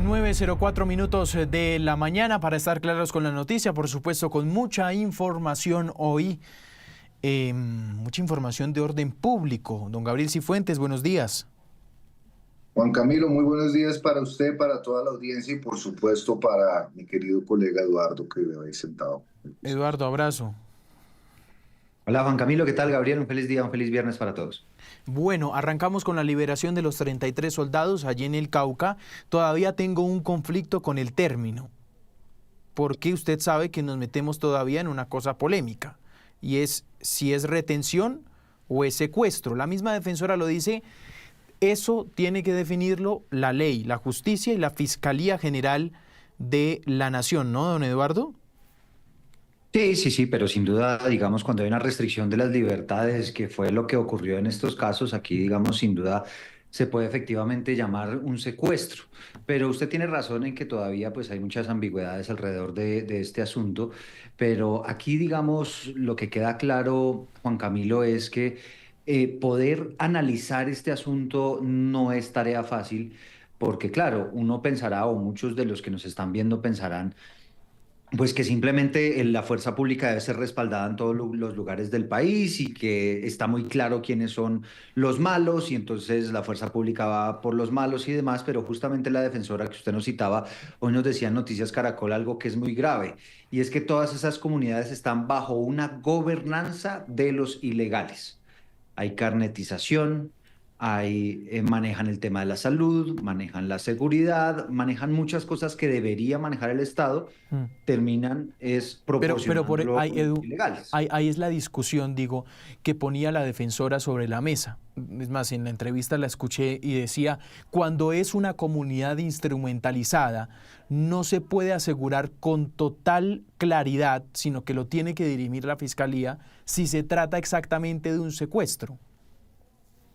9:04 de la mañana para estar claros con la noticia, por supuesto con mucha información hoy, mucha información de orden público. Don Gabriel Cifuentes, buenos días. Juan Camilo, muy buenos días para usted, para toda la audiencia y por supuesto para mi querido colega Eduardo que me habéis sentado. Eduardo, abrazo. Hola Juan Camilo, ¿qué tal Gabriel? Un feliz día, un feliz viernes para todos. Bueno, arrancamos con la liberación de los 33 soldados allí en el Cauca. Todavía tengo un conflicto con el término, porque usted sabe que nos metemos todavía en una cosa polémica, y es si es retención o es secuestro. La misma defensora lo dice, eso tiene que definirlo la ley, la justicia y la Fiscalía General de la Nación, ¿no, don Eduardo? Sí, pero sin duda, digamos, cuando hay una restricción de las libertades, que fue lo que ocurrió en estos casos, aquí, digamos, sin duda se puede efectivamente llamar un secuestro. Pero usted tiene razón en que todavía pues hay muchas ambigüedades alrededor de este asunto. Pero aquí, digamos, lo que queda claro, Juan Camilo, es que poder analizar este asunto no es tarea fácil, porque claro, uno pensará, o muchos de los que nos están viendo pensarán, pues que simplemente la fuerza pública debe ser respaldada en todos los lugares del país y que está muy claro quiénes son los malos y entonces la fuerza pública va por los malos y demás, pero justamente la defensora que usted nos citaba hoy nos decía en Noticias Caracol algo que es muy grave, y es que todas esas comunidades están bajo una gobernanza de los ilegales. Hay carnetización, manejan el tema de la salud, manejan la seguridad, manejan muchas cosas que debería manejar el Estado, Mm. terminan Pero proporcionándolo ahí, Edu, ilegales. ahí es la discusión, digo, que ponía la defensora sobre la mesa. Es más, en la entrevista la escuché y decía, cuando es una comunidad instrumentalizada, no se puede asegurar con total claridad, sino que lo tiene que dirimir la Fiscalía, si se trata exactamente de un secuestro.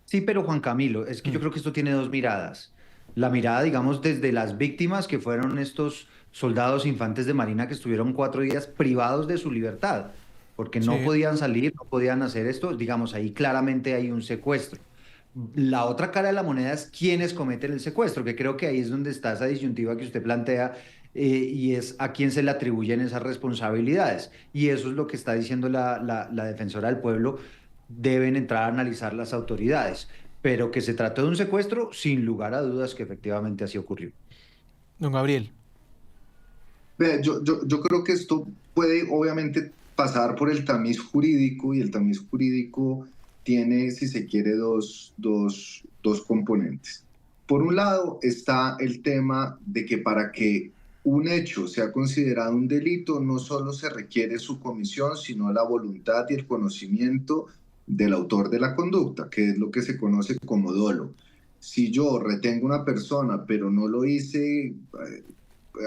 Sí, pero Juan Camilo, es que yo Mm. creo que esto tiene dos miradas. La mirada, digamos, desde las víctimas, que fueron estos soldados infantes de Marina que estuvieron 4 días privados de su libertad, porque no Sí. podían salir, no podían hacer esto, digamos, ahí claramente hay un secuestro. La otra cara de la moneda es quiénes cometen el secuestro, que creo que ahí es donde está esa disyuntiva que usted plantea, y es a quién se le atribuyen esas responsabilidades. Y eso es lo que está diciendo la defensora del pueblo, deben entrar a analizar las autoridades. Pero que se trató de un secuestro, sin lugar a dudas que efectivamente así ocurrió. Don Gabriel. Vea, yo creo que esto puede obviamente pasar por el tamiz jurídico y el tamiz jurídico tiene, si se quiere, dos componentes. Por un lado está el tema de que para que un hecho sea considerado un delito no solo se requiere su comisión, sino la voluntad y el conocimiento del autor de la conducta, que es lo que se conoce como dolo. Si yo retengo una persona, pero no lo hice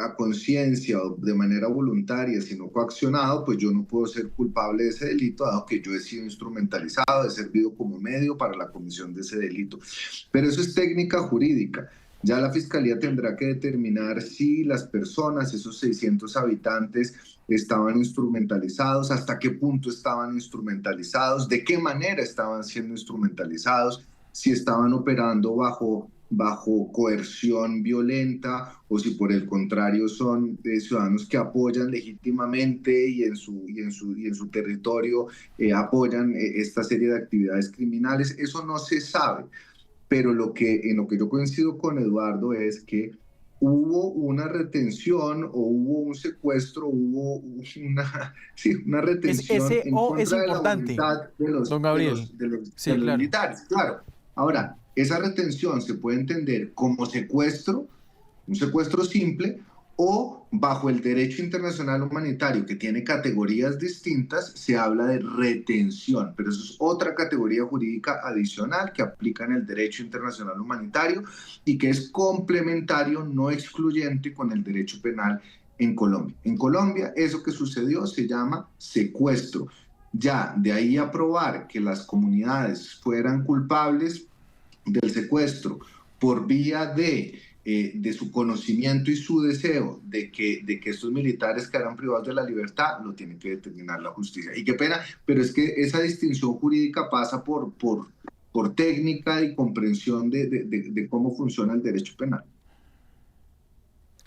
a conciencia o de manera voluntaria, sino coaccionado, pues yo no puedo ser culpable de ese delito, dado que yo he sido instrumentalizado, he servido como medio para la comisión de ese delito. Pero eso es técnica jurídica. Ya la Fiscalía tendrá que determinar si las personas, esos 600 habitantes, estaban instrumentalizados, hasta qué punto estaban instrumentalizados, de qué manera estaban siendo instrumentalizados, si estaban operando bajo coerción violenta o si por el contrario son ciudadanos que apoyan legítimamente y en su territorio apoyan esta serie de actividades criminales. Eso no se sabe, pero en lo que yo coincido con Eduardo es que hubo una retención o hubo un secuestro, una retención Ese en O es contra de la importante, voluntad don Gabriel. de Sí, los claro. militares, claro. Ahora, esa retención se puede entender como secuestro, un secuestro simple, o bajo el derecho internacional humanitario, que tiene categorías distintas, se habla de retención, pero eso es otra categoría jurídica adicional que aplica en el derecho internacional humanitario y que es complementario, no excluyente con el derecho penal en Colombia. En Colombia, eso que sucedió se llama secuestro. Ya de ahí a probar que las comunidades fueran culpables del secuestro por vía de su conocimiento y su deseo de que estos militares quedaran privados de la libertad, lo tiene que determinar la justicia. Y qué pena, pero es que esa distinción jurídica pasa por técnica y comprensión de cómo funciona el derecho penal.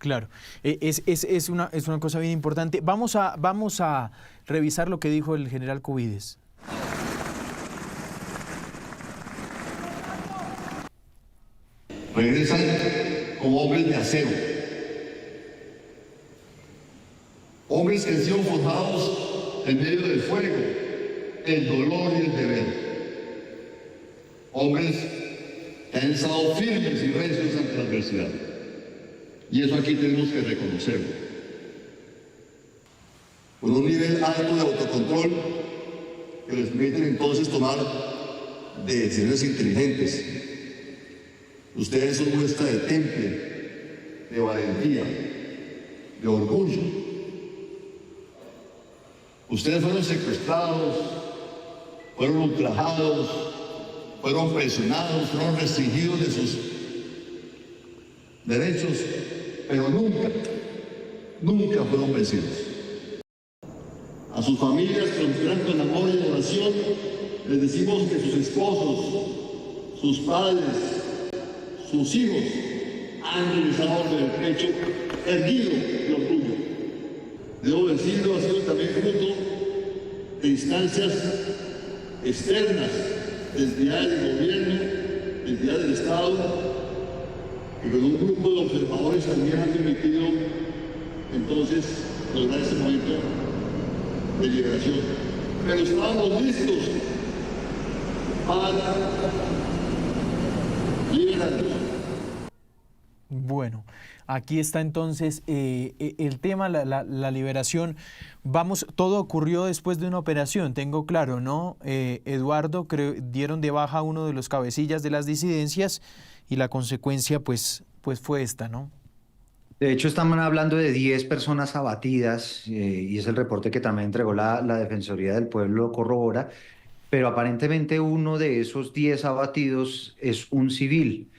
Claro, es una cosa bien importante. Vamos a revisar lo que dijo el general Cubides. Regresan como hombres de acero. Hombres que han sido forjados en medio del fuego, el dolor y el deber. Hombres que han estado firmes y recios ante la adversidad. Y eso aquí tenemos que reconocerlo. Con un nivel alto de autocontrol que les permite entonces tomar decisiones inteligentes. Ustedes son muestra de temple, de valentía, de orgullo. Ustedes fueron secuestrados, fueron ultrajados, fueron presionados, fueron restringidos de sus derechos, pero nunca fueron vencidos. A sus familias que los miran con amor y oración, les decimos que sus esposos, sus padres, sus hijos han regresado del pecho erguido de orgullo. Debo decirlo, ha sido también fruto de instancias externas, entidades del gobierno, entidades del Estado, y con un grupo de observadores también han permitido entonces lograr ese momento de liberación. Pero estábamos listos para liberarnos. Bueno, aquí está entonces el tema, la liberación. Vamos, todo ocurrió después de una operación, tengo claro, ¿no? Eduardo, dieron de baja a uno de los cabecillas de las disidencias y la consecuencia pues fue esta, ¿no? De hecho, estamos hablando de 10 personas abatidas y es el reporte que también entregó la Defensoría del Pueblo, corrobora, pero aparentemente uno de esos 10 abatidos es un civil,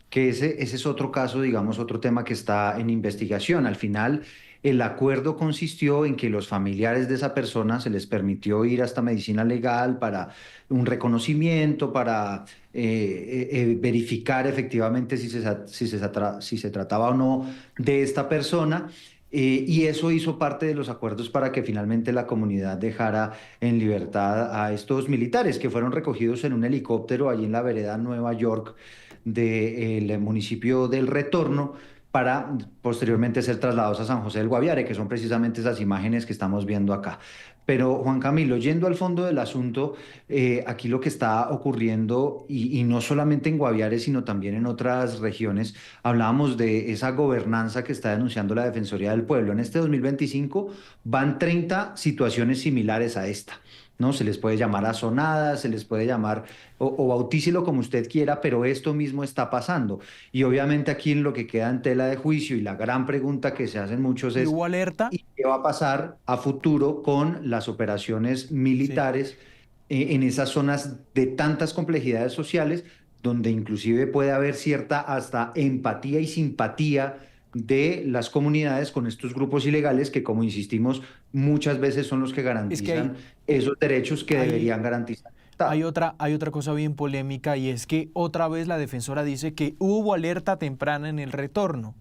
que ese es otro caso, digamos, otro tema que está en investigación. Al final, el acuerdo consistió en que los familiares de esa persona se les permitió ir hasta medicina legal para un reconocimiento, para verificar efectivamente si se trataba o no de esta persona. Y eso hizo parte de los acuerdos para que finalmente la comunidad dejara en libertad a estos militares que fueron recogidos en un helicóptero allí en la vereda Nueva York del municipio del Retorno para posteriormente ser trasladados a San José del Guaviare, que son precisamente esas imágenes que estamos viendo acá. Pero Juan Camilo, yendo al fondo del asunto, aquí lo que está ocurriendo, y no solamente en Guaviare, sino también en otras regiones, hablábamos de esa gobernanza que está denunciando la Defensoría del Pueblo. En este 2025 van 30 situaciones similares a esta, ¿no? Se les puede llamar azonadas, se les puede llamar, o bautícelo como usted quiera, pero esto mismo está pasando. Y obviamente aquí en lo que queda en tela de juicio y la gran pregunta que se hacen muchos ¿Y es, hubo alerta? ¿y qué va a pasar a futuro con las operaciones militares en esas zonas de tantas complejidades sociales, donde inclusive puede haber cierta hasta empatía y simpatía de las comunidades con estos grupos ilegales que, como insistimos, muchas veces son los que Es que garantizan esos derechos que deberían garantizar el Estado? hay otra cosa bien polémica y es que otra vez la defensora dice que hubo alerta temprana en el retorno.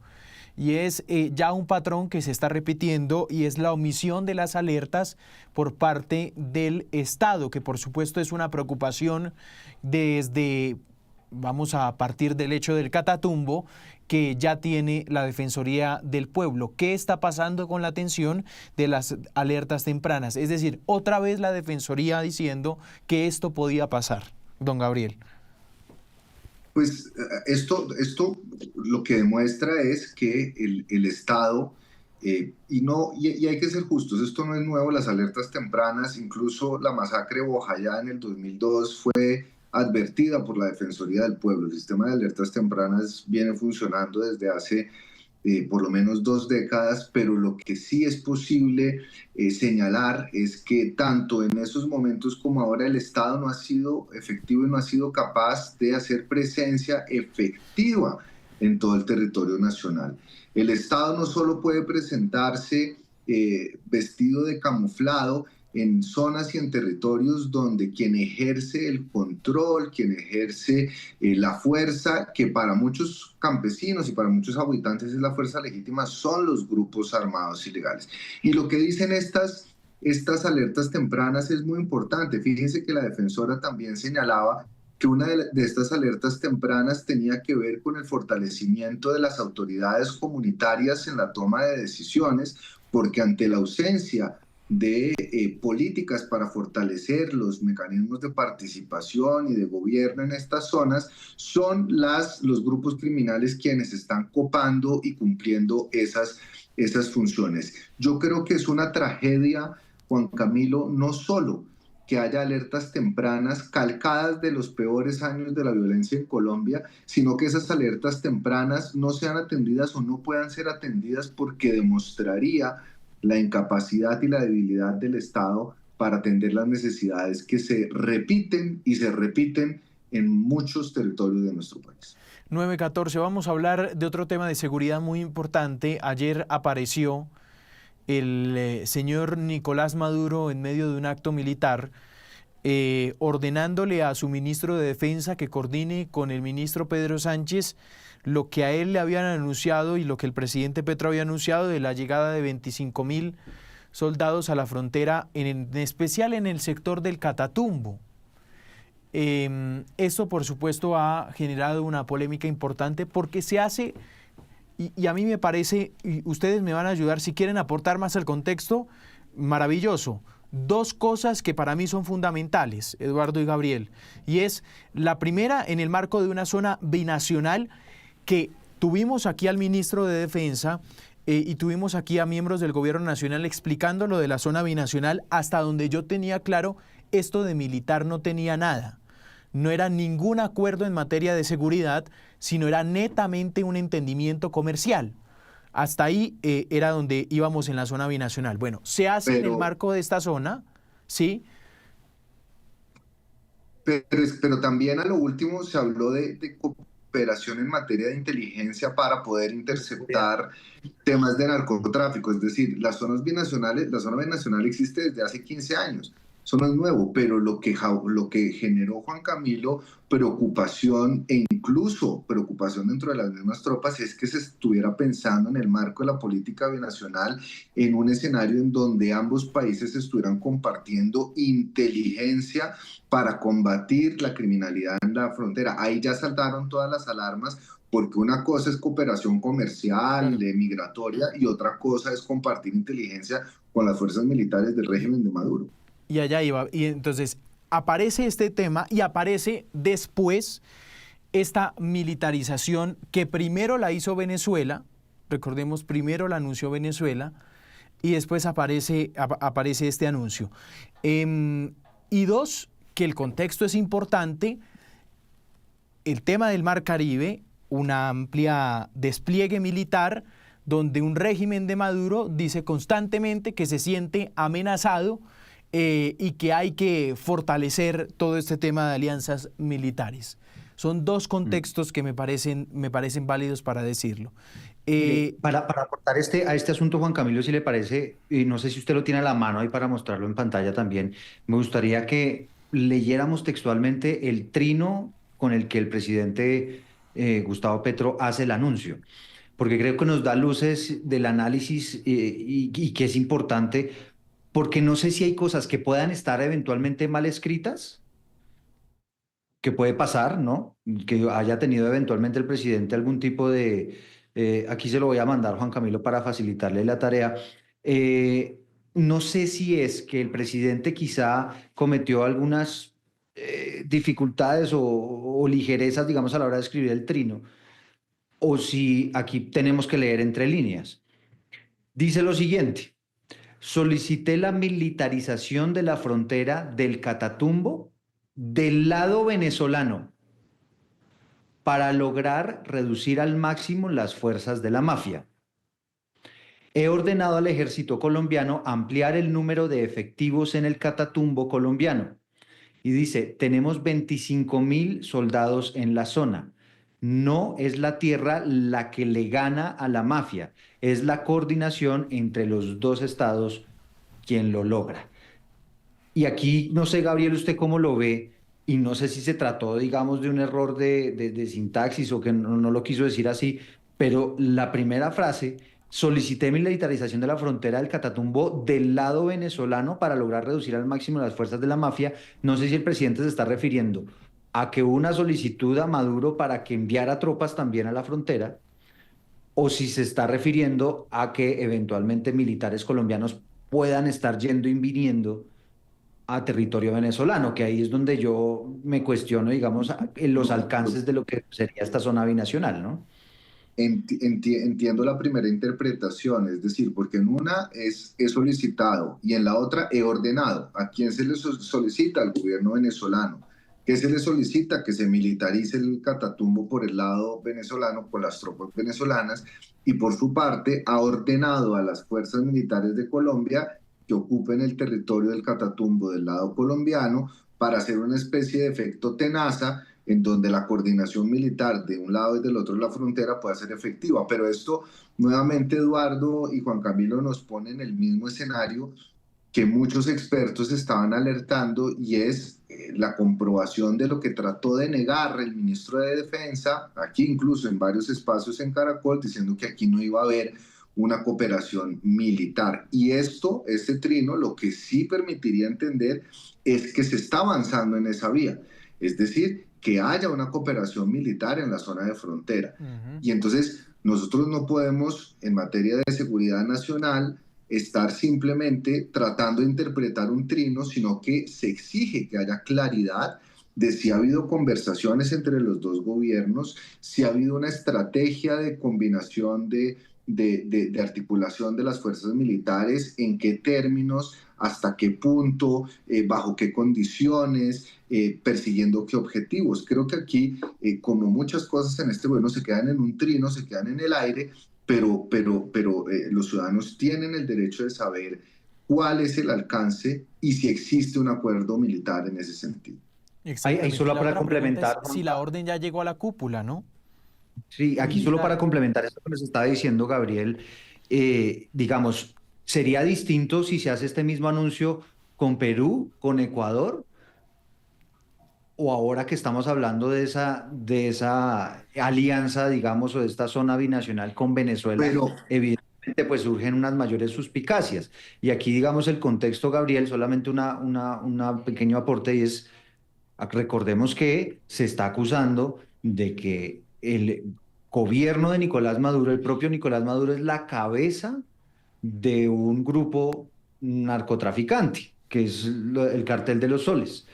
Y es ya un patrón que se está repitiendo y es la omisión de las alertas por parte del Estado, que por supuesto es una preocupación desde, vamos a partir del hecho del Catatumbo, que ya tiene la Defensoría del Pueblo. ¿Qué está pasando con la atención de las alertas tempranas? Es decir, otra vez la Defensoría diciendo que esto podía pasar, don Gabriel. Pues esto lo que demuestra es que el Estado, y hay que ser justos, esto no es nuevo, las alertas tempranas, incluso la masacre de Bojayá en el 2002 fue advertida por la Defensoría del Pueblo. El sistema de alertas tempranas viene funcionando desde hace por lo menos 2 décadas, pero lo que sí es posible señalar es que tanto en esos momentos como ahora el Estado no ha sido efectivo y no ha sido capaz de hacer presencia efectiva en todo el territorio nacional. El Estado no solo puede presentarse vestido de camuflado en zonas y en territorios donde quien ejerce el control, quien ejerce la fuerza, que para muchos campesinos y para muchos habitantes es la fuerza legítima, son los grupos armados ilegales. Y lo que dicen estas alertas tempranas es muy importante. Fíjense que la defensora también señalaba que una de estas alertas tempranas tenía que ver con el fortalecimiento de las autoridades comunitarias en la toma de decisiones, porque ante la ausencia de políticas para fortalecer los mecanismos de participación y de gobierno en estas zonas, son los grupos criminales quienes están copando y cumpliendo esas funciones. Yo creo que es una tragedia, Juan Camilo, no solo que haya alertas tempranas calcadas de los peores años de la violencia en Colombia, sino que esas alertas tempranas no sean atendidas o no puedan ser atendidas porque demostraría la incapacidad y la debilidad del Estado para atender las necesidades que se repiten y se repiten en muchos territorios de nuestro país. 9:14, vamos a hablar de otro tema de seguridad muy importante. Ayer apareció el señor Nicolás Maduro en medio de un acto militar ordenándole a su ministro de Defensa que coordine con el ministro Pedro Sánchez lo que a él le habían anunciado y lo que el presidente Petro había anunciado de la llegada de 25.000 soldados a la frontera, en especial en el sector del Catatumbo. Esto, por supuesto, ha generado una polémica importante porque se hace, y a mí me parece, y ustedes me van a ayudar si quieren aportar más al contexto, maravilloso. Dos cosas que para mí son fundamentales, Eduardo y Gabriel, y es la primera en el marco de una zona binacional que tuvimos aquí al ministro de Defensa y tuvimos aquí a miembros del gobierno nacional explicando lo de la zona binacional, hasta donde yo tenía claro, esto de militar no tenía nada. No era ningún acuerdo en materia de seguridad, sino era netamente un entendimiento comercial. Hasta ahí era donde íbamos en la zona binacional. Bueno, se hace en el marco de esta zona, ¿sí? Pero también a lo último se habló de cooperación en materia de inteligencia para poder interceptar temas de narcotráfico. Es decir, la zona binacional existe desde hace 15 años. Eso no es nuevo, pero lo que generó, Juan Camilo, preocupación e incluso preocupación dentro de las mismas tropas es que se estuviera pensando en el marco de la política binacional en un escenario en donde ambos países estuvieran compartiendo inteligencia para combatir la criminalidad en la frontera. Ahí ya saltaron todas las alarmas porque una cosa es cooperación comercial, migratoria, y otra cosa es compartir inteligencia con las fuerzas militares del régimen de Maduro. Y allá iba. Y entonces aparece este tema y aparece después esta militarización que primero la hizo Venezuela, recordemos, primero la anunció Venezuela y después aparece este anuncio. Y dos, que el contexto es importante, el tema del Mar Caribe, una amplia despliegue militar donde un régimen de Maduro dice constantemente que se siente amenazado y que hay que fortalecer todo este tema de alianzas militares. Son dos contextos que me parecen válidos para decirlo. Para aportar a este asunto, Juan Camilo, si le parece, y no sé si usted lo tiene a la mano ahí para mostrarlo en pantalla también, me gustaría que leyéramos textualmente el trino con el que el presidente Gustavo Petro hace el anuncio, porque creo que nos da luces del análisis y que es importante, porque no sé si hay cosas que puedan estar eventualmente mal escritas, que puede pasar, ¿no? Que haya tenido eventualmente el presidente algún tipo de... aquí se lo voy a mandar, Juan Camilo, para facilitarle la tarea. No sé si es que el presidente quizá cometió algunas dificultades o ligerezas, digamos, a la hora de escribir el trino, o si aquí tenemos que leer entre líneas. Dice lo siguiente: solicité la militarización de la frontera del Catatumbo del lado venezolano para lograr reducir al máximo las fuerzas de la mafia. He ordenado al ejército colombiano ampliar el número de efectivos en el Catatumbo colombiano. Y dice, tenemos 25.000 soldados en la zona. No es la tierra la que le gana a la mafia, es la coordinación entre los dos estados quien lo logra. Y aquí, no sé, Gabriel, usted cómo lo ve, y no sé si se trató, digamos, de un error de sintaxis o que no lo quiso decir así, pero la primera frase, solicité militarización de la frontera del Catatumbo del lado venezolano para lograr reducir al máximo las fuerzas de la mafia. No sé si el presidente se está refiriendo a que hubo una solicitud a Maduro para que enviara tropas también a la frontera, o si se está refiriendo a que eventualmente militares colombianos puedan estar yendo y viniendo a territorio venezolano, que ahí es donde yo me cuestiono, digamos, en los No, alcances de lo que sería esta zona binacional, ¿no? entiendo la primera interpretación, es decir, porque en una es he solicitado y en la otra he ordenado. ¿A quién se le solicita? Al gobierno venezolano. ¿Qué se le solicita? Que se militarice el Catatumbo por el lado venezolano, con las tropas venezolanas, y por su parte ha ordenado a las fuerzas militares de Colombia que ocupen el territorio del Catatumbo del lado colombiano para hacer una especie de efecto tenaza en donde la coordinación militar de un lado y del otro de la frontera pueda ser efectiva. Pero esto, nuevamente, Eduardo y Juan Camilo nos pone en el mismo escenario que muchos expertos estaban alertando, y es la comprobación de lo que trató de negar el ministro de Defensa, aquí incluso en varios espacios en Caracol, diciendo que aquí no iba a haber una cooperación militar. Y esto, este trino, lo que sí permitiría entender es que se está avanzando en esa vía. Es decir, que haya una cooperación militar en la zona de frontera. Y entonces nosotros no podemos, en materia de seguridad nacional, estar simplemente tratando de interpretar un trino, sino que se exige que haya claridad de si ha habido conversaciones entre los dos gobiernos, si ha habido una estrategia de combinación de articulación de las fuerzas militares, en qué términos, hasta qué punto, bajo qué condiciones, persiguiendo qué objetivos. Creo que aquí, como muchas cosas en este gobierno, se quedan en un trino, se quedan en el aire, pero los ciudadanos tienen el derecho de saber cuál es el alcance y si existe un acuerdo militar en ese sentido. Ahí Exactamente. solo La para otra pregunta complementar, es si la Juanca, orden ya llegó a la cúpula, ¿no? sí, aquí solo para Militar. complementar esto que nos estaba diciendo Gabriel, digamos, sería distinto si se hace este mismo anuncio con Perú, con Ecuador, o ahora que estamos hablando de esa alianza, digamos, o de esta zona binacional con Venezuela, Pero, evidentemente pues surgen unas mayores suspicacias. Y aquí, digamos, el contexto, Gabriel, solamente una pequeño aporte, y es, recordemos que se está acusando de que el gobierno de Nicolás Maduro, el propio Nicolás Maduro, es la cabeza de un grupo narcotraficante, que es el Cartel de los Soles.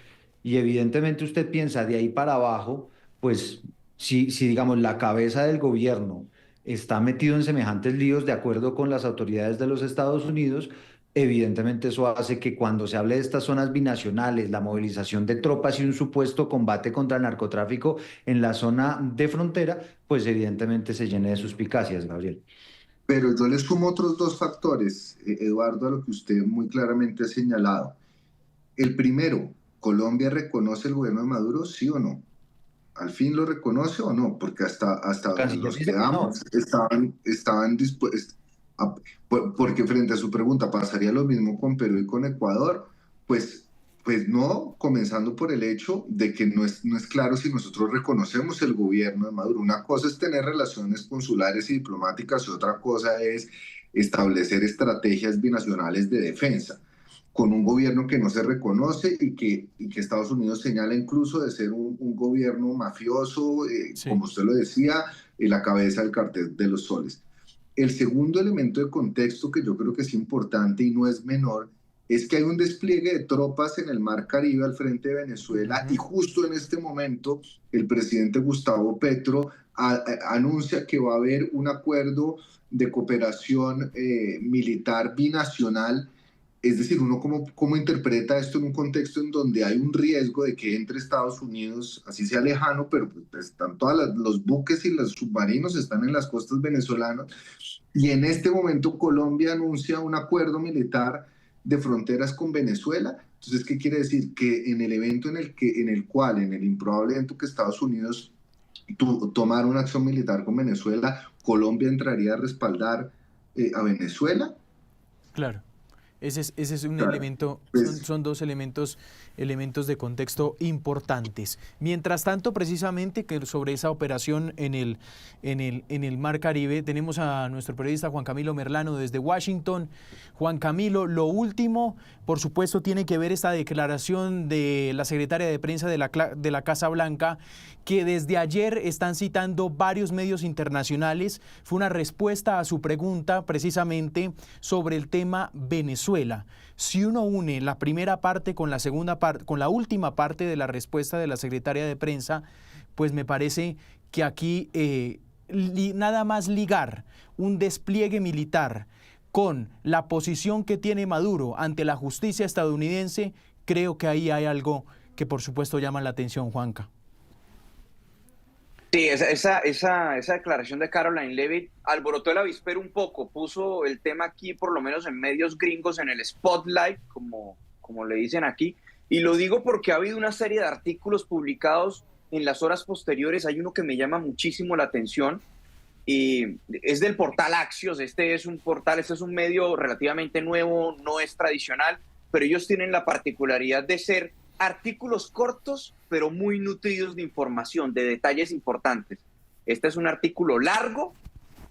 Y evidentemente usted piensa de ahí para abajo, pues si digamos la cabeza del gobierno está metido en semejantes líos de acuerdo con las autoridades de los Estados Unidos, evidentemente eso hace que cuando se hable de estas zonas binacionales, la movilización de tropas y un supuesto combate contra el narcotráfico en la zona de frontera, pues evidentemente se llene de suspicacias, Gabriel. pero yo le sumo otros dos factores, Eduardo, a lo que usted muy claramente ha señalado. El primero, ¿Colombia reconoce el gobierno de Maduro, sí o no? ¿Al fin lo reconoce o no? Porque hasta El donde canciller nos dice que no. quedamos estaban dispuestos, porque frente a su pregunta, ¿pasaría lo mismo con Perú y con Ecuador? Pues, pues no, comenzando por el hecho de que no es claro si nosotros reconocemos el gobierno de Maduro. Una cosa es tener relaciones consulares y diplomáticas y otra cosa es establecer estrategias binacionales de defensa con un gobierno que no se reconoce y que Estados Unidos señala incluso de ser un gobierno mafioso, Sí. como usted lo decía, la cabeza del cartel de los soles. El segundo elemento de contexto que yo creo que es importante y no es menor es que hay un despliegue de tropas en el Mar Caribe al frente de Venezuela, y justo en este momento el presidente Gustavo Petro anuncia que va a haber un acuerdo de cooperación militar binacional. Es decir, uno cómo interpreta esto en un contexto en donde hay un riesgo de que entre Estados Unidos, así sea lejano, pero pues están todos los buques y los submarinos están en las costas venezolanas, y en este momento Colombia anuncia un acuerdo militar de fronteras con Venezuela. Entonces, ¿qué quiere decir? Que en el evento en el improbable evento que Estados Unidos tomara una acción militar con Venezuela, Colombia entraría a respaldar a Venezuela. Claro. Ese es un Claro. elemento, Pues- son dos elementos de contexto importantes. Mientras tanto, precisamente que sobre esa operación en el Mar Caribe, tenemos a nuestro periodista Juan Camilo Merlano desde Washington. Juan Camilo, lo último, por supuesto, tiene que ver esta declaración de la secretaria de prensa de la Casa Blanca, que desde ayer están citando varios medios internacionales. Fue una respuesta a su pregunta precisamente sobre el tema Venezuela. Si uno une la primera parte con la segunda parte, con la última parte de la respuesta de la secretaria de prensa, pues me parece que aquí nada más ligar un despliegue militar con la posición que tiene Maduro ante la justicia estadounidense, creo que ahí hay algo que por supuesto llama la atención, Juanca. Sí, esa declaración de Caroline Leavitt alborotó el avispero un poco, puso el tema aquí, por lo menos en medios gringos, en el spotlight, como le dicen aquí, y lo digo porque ha habido una serie de artículos publicados en las horas posteriores. Hay uno que me llama muchísimo la atención, y es del portal Axios. Este es un medio relativamente nuevo, no es tradicional, pero ellos tienen la particularidad de ser artículos cortos, pero muy nutridos de información, de detalles importantes. Este es un artículo largo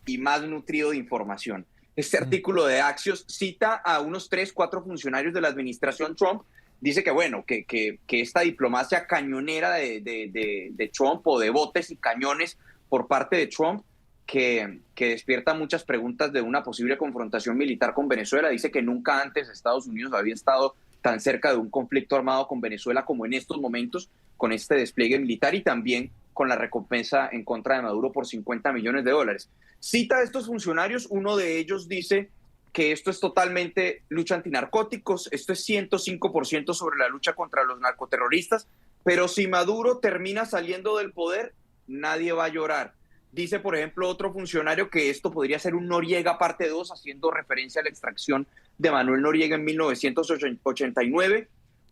y más nutrido de información. Este artículo de Axios cita a unos 3, 4 funcionarios de la administración Trump. Dice que, bueno, que esta diplomacia cañonera de Trump, o de botes y cañones por parte de Trump, que despierta muchas preguntas de una posible confrontación militar con Venezuela. Dice que nunca antes Estados Unidos había estado tan cerca de un conflicto armado con Venezuela como en estos momentos, con este despliegue militar y también con la recompensa en contra de Maduro por $50 millones. Cita a estos funcionarios, uno de ellos dice que esto es totalmente lucha antinarcóticos, esto es 105% sobre la lucha contra los narcoterroristas, pero si Maduro termina saliendo del poder, nadie va a llorar. Dice, por ejemplo, otro funcionario que esto podría ser un Noriega parte 2, haciendo referencia a la extracción de Manuel Noriega en 1989.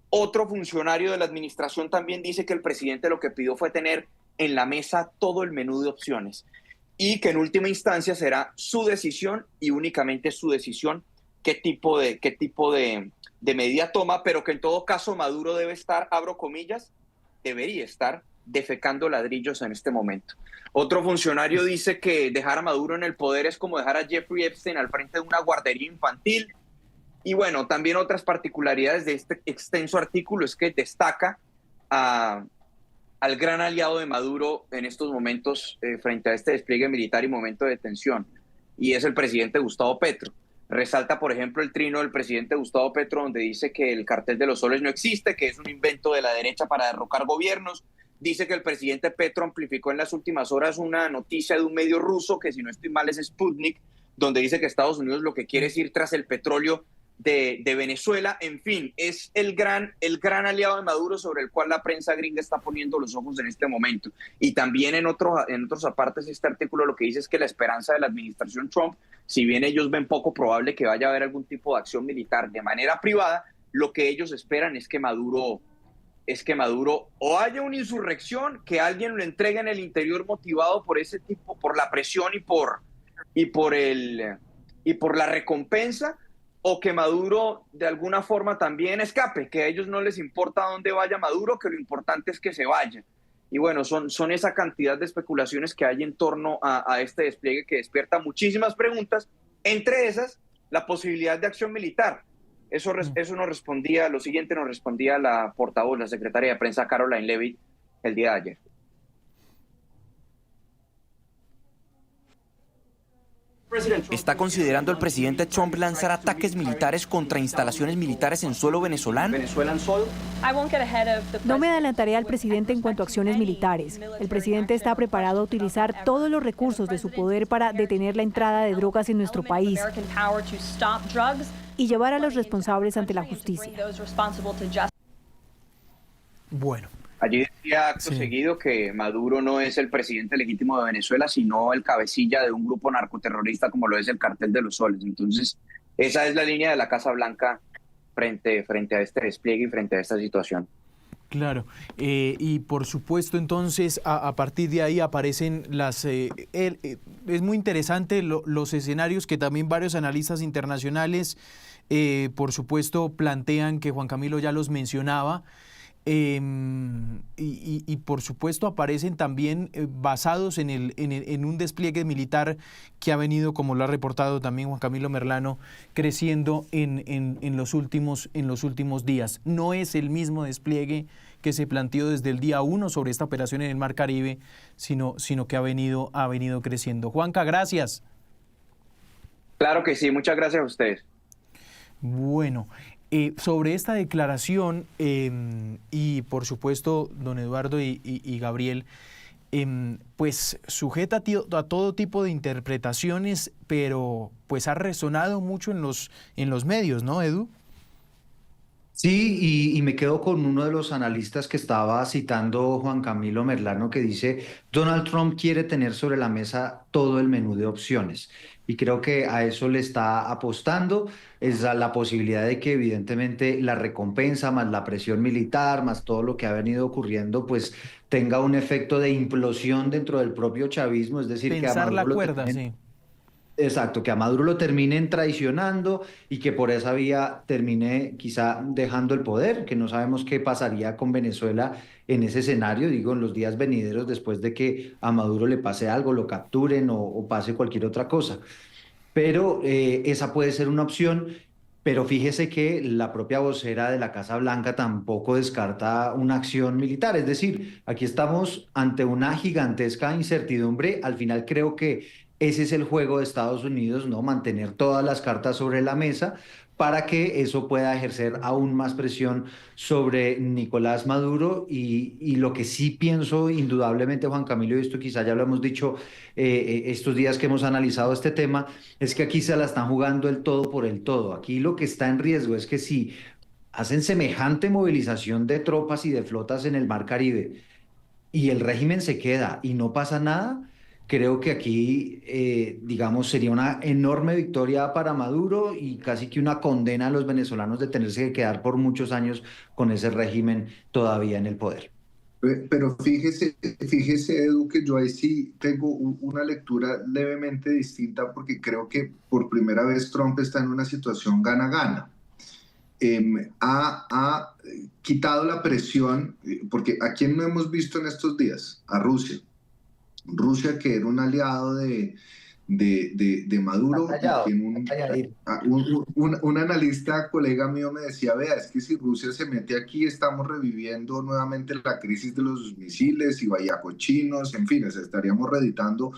Otro funcionario de la administración también dice que el presidente lo que pidió fue tener en la mesa todo el menú de opciones y que en última instancia será su decisión y únicamente su decisión qué tipo de medida toma, pero que en todo caso Maduro debe estar, abro comillas, debería estar defecando ladrillos en este momento. Otro funcionario dice que dejar a Maduro en el poder es como dejar a Jeffrey Epstein al frente de una guardería infantil. Y bueno, también otras particularidades de este extenso artículo es que destaca al gran aliado de Maduro en estos momentos frente a este despliegue militar y momento de tensión, y es el presidente Gustavo Petro. Resalta, por ejemplo, el trino del presidente Gustavo Petro, donde dice que el cartel de los soles no existe, que es un invento de la derecha para derrocar gobiernos. Dice que el presidente Petro amplificó en las últimas horas una noticia de un medio ruso, que si no estoy mal es Sputnik, donde dice que Estados Unidos lo que quiere es ir tras el petróleo de Venezuela. En fin, es el gran aliado de Maduro sobre el cual la prensa gringa está poniendo los ojos en este momento. Y también en otros apartes, este artículo lo que dice es que la esperanza de la administración Trump, si bien ellos ven poco probable que vaya a haber algún tipo de acción militar de manera privada, lo que ellos esperan es que Maduro o haya una insurrección, que alguien lo entregue en el interior motivado por ese tipo, por la presión y por la recompensa, o que Maduro de alguna forma también escape, que a ellos no les importa dónde vaya Maduro, que lo importante es que se vaya. Y bueno, son esa cantidad de especulaciones que hay en torno a este despliegue que despierta muchísimas preguntas, entre esas la posibilidad de acción militar. Eso nos respondía, lo siguiente nos respondía la portavoz, la secretaria de prensa Caroline Leavitt, el día de ayer. ¿Está considerando el presidente Trump lanzar ataques militares contra instalaciones militares en suelo venezolano? No me adelantaré al presidente en cuanto a acciones militares. El presidente está preparado a utilizar todos los recursos de su poder para detener la entrada de drogas en nuestro país y llevar a los responsables ante la justicia. Bueno. Allí decía acto seguido que Maduro no es el presidente legítimo de Venezuela, sino el cabecilla de un grupo narcoterrorista como lo es el Cartel de los Soles. Entonces, esa es la línea de la Casa Blanca frente a este despliegue y frente a esta situación. Claro, y por supuesto entonces a partir de ahí aparecen es muy interesante los escenarios que también varios analistas internacionales por supuesto plantean, que Juan Camilo ya los mencionaba, y por supuesto aparecen también basados en un despliegue militar que ha venido, como lo ha reportado también Juan Camilo Merlano, creciendo en los últimos días. No es el mismo despliegue que se planteó desde el día 1 sobre esta operación en el Mar Caribe, sino que ha venido creciendo. Juanca, gracias. Claro que sí, muchas gracias a ustedes. Bueno, sobre esta declaración y por supuesto don Eduardo y Gabriel, pues sujeta a todo tipo de interpretaciones, pero pues ha resonado mucho en los medios, ¿no, Edu? Sí, y me quedo con uno de los analistas que estaba citando Juan Camilo Merlano, que dice: Donald Trump quiere tener sobre la mesa todo el menú de opciones. Y creo que a eso le está apostando, es a la posibilidad de que evidentemente la recompensa, más la presión militar, más todo lo que ha venido ocurriendo, pues tenga un efecto de implosión dentro del propio chavismo, es decir, que a Tensar la Maduro cuerda, sí. Exacto, que a Maduro lo terminen traicionando y que por esa vía termine quizá dejando el poder, que no sabemos qué pasaría con Venezuela en ese escenario, digo, en los días venideros después de que a Maduro le pase algo, lo capturen o pase cualquier otra cosa. Pero esa puede ser una opción, pero fíjese que la propia vocera de la Casa Blanca tampoco descarta una acción militar. Es decir, aquí estamos ante una gigantesca incertidumbre. Al final creo que ese es el juego de Estados Unidos, ¿no? Mantener todas las cartas sobre la mesa para que eso pueda ejercer aún más presión sobre Nicolás Maduro. Y lo que sí pienso indudablemente, Juan Camilo, y esto quizá ya lo hemos dicho estos días que hemos analizado este tema, es que aquí se la están jugando el todo por el todo. Aquí lo que está en riesgo es que si hacen semejante movilización de tropas y de flotas en el Mar Caribe y el régimen se queda y no pasa nada, creo que aquí, digamos, sería una enorme victoria para Maduro y casi que una condena a los venezolanos de tenerse que quedar por muchos años con ese régimen todavía en el poder. Pero fíjese, Edu, que yo ahí sí tengo una lectura levemente distinta, porque creo que por primera vez Trump está en una situación gana-gana. Ha quitado la presión, porque ¿a quién no hemos visto en estos días? A Rusia. Rusia, que era un aliado de Maduro, un analista, colega mío, me decía: vea, es que si Rusia se mete aquí, estamos reviviendo nuevamente la crisis de los misiles y vallacochinos, en fin, estaríamos reeditando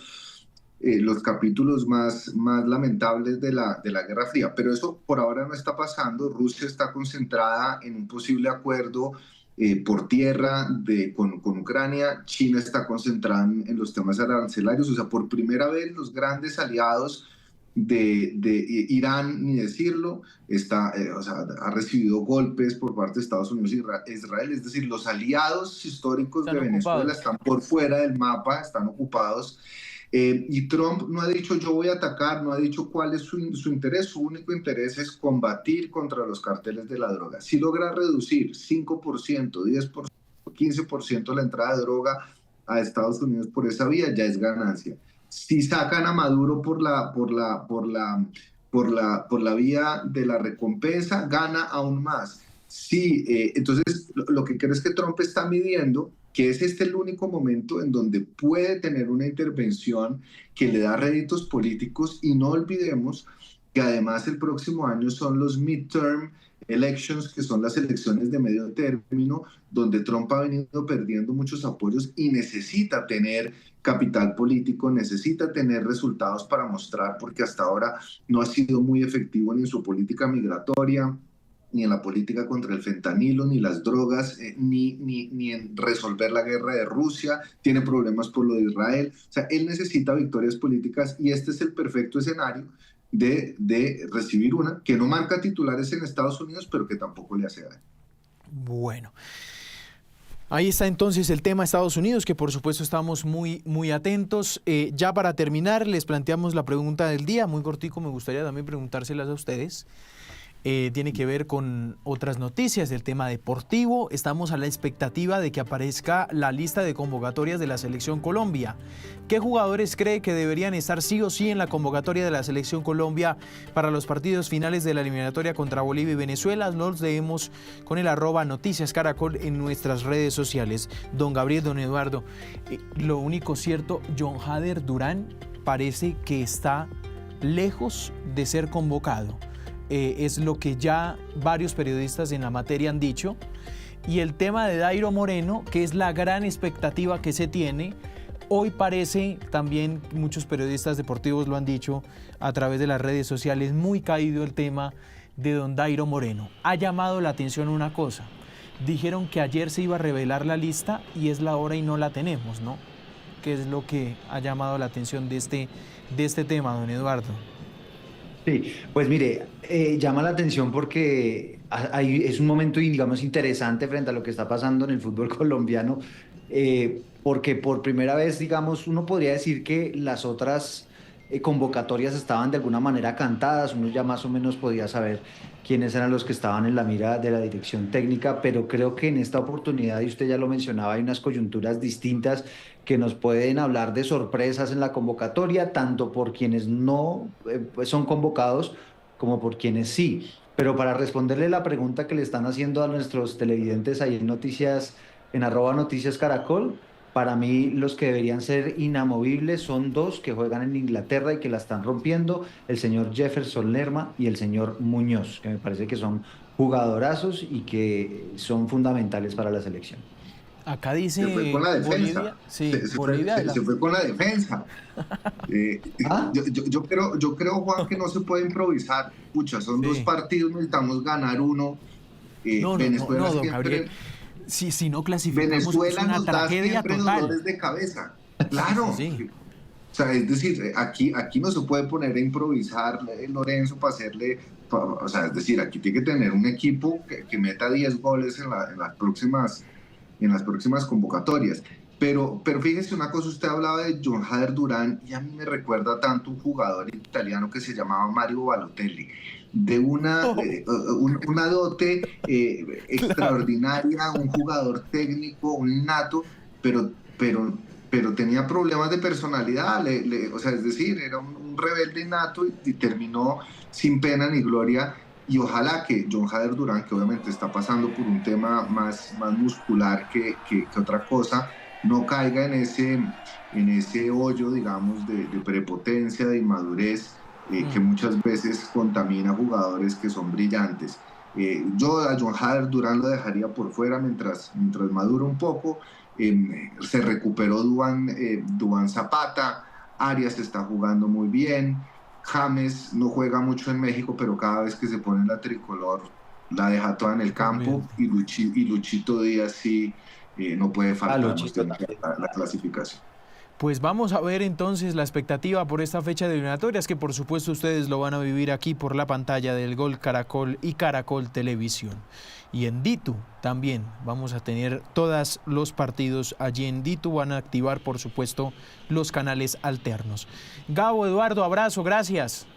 los capítulos más lamentables de la Guerra Fría. Pero eso por ahora no está pasando. Rusia está concentrada en un posible acuerdo por tierra con Ucrania. China está concentrada en los temas arancelarios. O sea, por primera vez los grandes aliados de Irán, ni decirlo, ha recibido golpes por parte de Estados Unidos e Israel. Es decir, los aliados históricos de Venezuela están por fuera del mapa, están ocupados. Y Trump no ha dicho yo voy a atacar, no ha dicho cuál es su interés. Su único interés es combatir contra los carteles de la droga. Si logra reducir 5%, 10%, 15% la entrada de droga a Estados Unidos por esa vía, ya es ganancia. Si sacan a Maduro por la vía de la recompensa, gana aún más. Sí, entonces lo que creo es que Trump está midiendo que es el único momento en donde puede tener una intervención que le da réditos políticos. Y no olvidemos que además el próximo año son los midterm elections, que son las elecciones de medio término, donde Trump ha venido perdiendo muchos apoyos y necesita tener capital político, necesita tener resultados para mostrar, porque hasta ahora no ha sido muy efectivo ni en su política migratoria, ni en la política contra el fentanilo, ni las drogas, ni en resolver la guerra de Rusia. Tiene problemas por lo de Israel. O sea, él necesita victorias políticas, y este es el perfecto escenario de recibir una que no marca titulares en Estados Unidos, pero que tampoco le hace daño. Bueno, ahí está entonces el tema Estados Unidos, que por supuesto estamos muy atentos. Ya para terminar, les planteamos la pregunta del día, muy cortico, me gustaría también preguntárselas a ustedes. tiene que ver con otras noticias del tema deportivo. Estamos a la expectativa de que aparezca la lista de convocatorias de la Selección Colombia. ¿Qué jugadores cree que deberían estar sí o sí en la convocatoria de la Selección Colombia para los partidos finales de la eliminatoria contra Bolivia y Venezuela? Los leemos con el @Noticias Caracol en nuestras redes sociales. Don Gabriel, don Eduardo, lo único cierto, John Hader Durán parece que está lejos de ser convocado. Es lo que ya varios periodistas en la materia han dicho. Y el tema de Dairo Moreno, que es la gran expectativa que se tiene, hoy parece, también muchos periodistas deportivos lo han dicho a través de las redes sociales, muy caído el tema de don Dairo Moreno. Ha llamado la atención una cosa. Dijeron que ayer se iba a revelar la lista y es la hora y no la tenemos, ¿no? ¿Qué es lo que ha llamado la atención de este tema, don Eduardo? Sí, pues mire, llama la atención porque es un momento, digamos, interesante frente a lo que está pasando en el fútbol colombiano, porque por primera vez, digamos, uno podría decir que las otras convocatorias estaban de alguna manera cantadas, uno ya más o menos podía saber quiénes eran los que estaban en la mira de la dirección técnica, pero creo que en esta oportunidad, y usted ya lo mencionaba, hay unas coyunturas distintas que nos pueden hablar de sorpresas en la convocatoria, tanto por quienes no son convocados como por quienes sí. Pero para responderle la pregunta que le están haciendo a nuestros televidentes ahí en Noticias, en @Noticias Caracol, para mí los que deberían ser inamovibles son dos que juegan en Inglaterra y que la están rompiendo, el señor Jefferson Lerma y el señor Muñoz, que me parece que son jugadorazos y que son fundamentales para la selección. Acá dice se fue con la defensa. Bolivia, sí, se fue con la defensa. Yo creo, Juan, que no se puede improvisar. Pucha, son dos partidos, necesitamos ganar uno. Venezuela don siempre, Gabriel. Si no clasificamos, Venezuela es una nos da tragedia siempre total. dolores de cabeza. Claro. Sí. O sea, es decir, aquí no se puede poner a improvisar Lorenzo para hacerle... O sea, es decir, aquí tiene que tener un equipo que meta 10 goles en las próximas convocatorias. Pero fíjese una cosa, usted hablaba de John Hader Durán y a mí me recuerda tanto un jugador italiano que se llamaba Mario Balotelli, de una dote extraordinaria, un jugador técnico, un nato, pero tenía problemas de personalidad, o sea, es decir, era un rebelde nato y terminó sin pena ni gloria. Y ojalá que John Hader Durán, que obviamente está pasando por un tema más muscular que otra cosa, no caiga en ese hoyo, digamos, de prepotencia, de inmadurez, que muchas veces contamina jugadores que son brillantes. Yo a John Hader Durán lo dejaría por fuera mientras madura un poco. Se recuperó Duván Zapata, Arias está jugando muy bien, James no juega mucho en México, pero cada vez que se pone la tricolor la deja toda en el campo, y Luchito Díaz sí no puede faltar la clasificación. Pues vamos a ver entonces la expectativa por esta fecha de eliminatorias, que por supuesto ustedes lo van a vivir aquí por la pantalla del Gol Caracol y Caracol Televisión. Y en Ditu también vamos a tener todos los partidos allí en Ditu, van a activar por supuesto los canales alternos. Gabo, Eduardo, abrazo, gracias.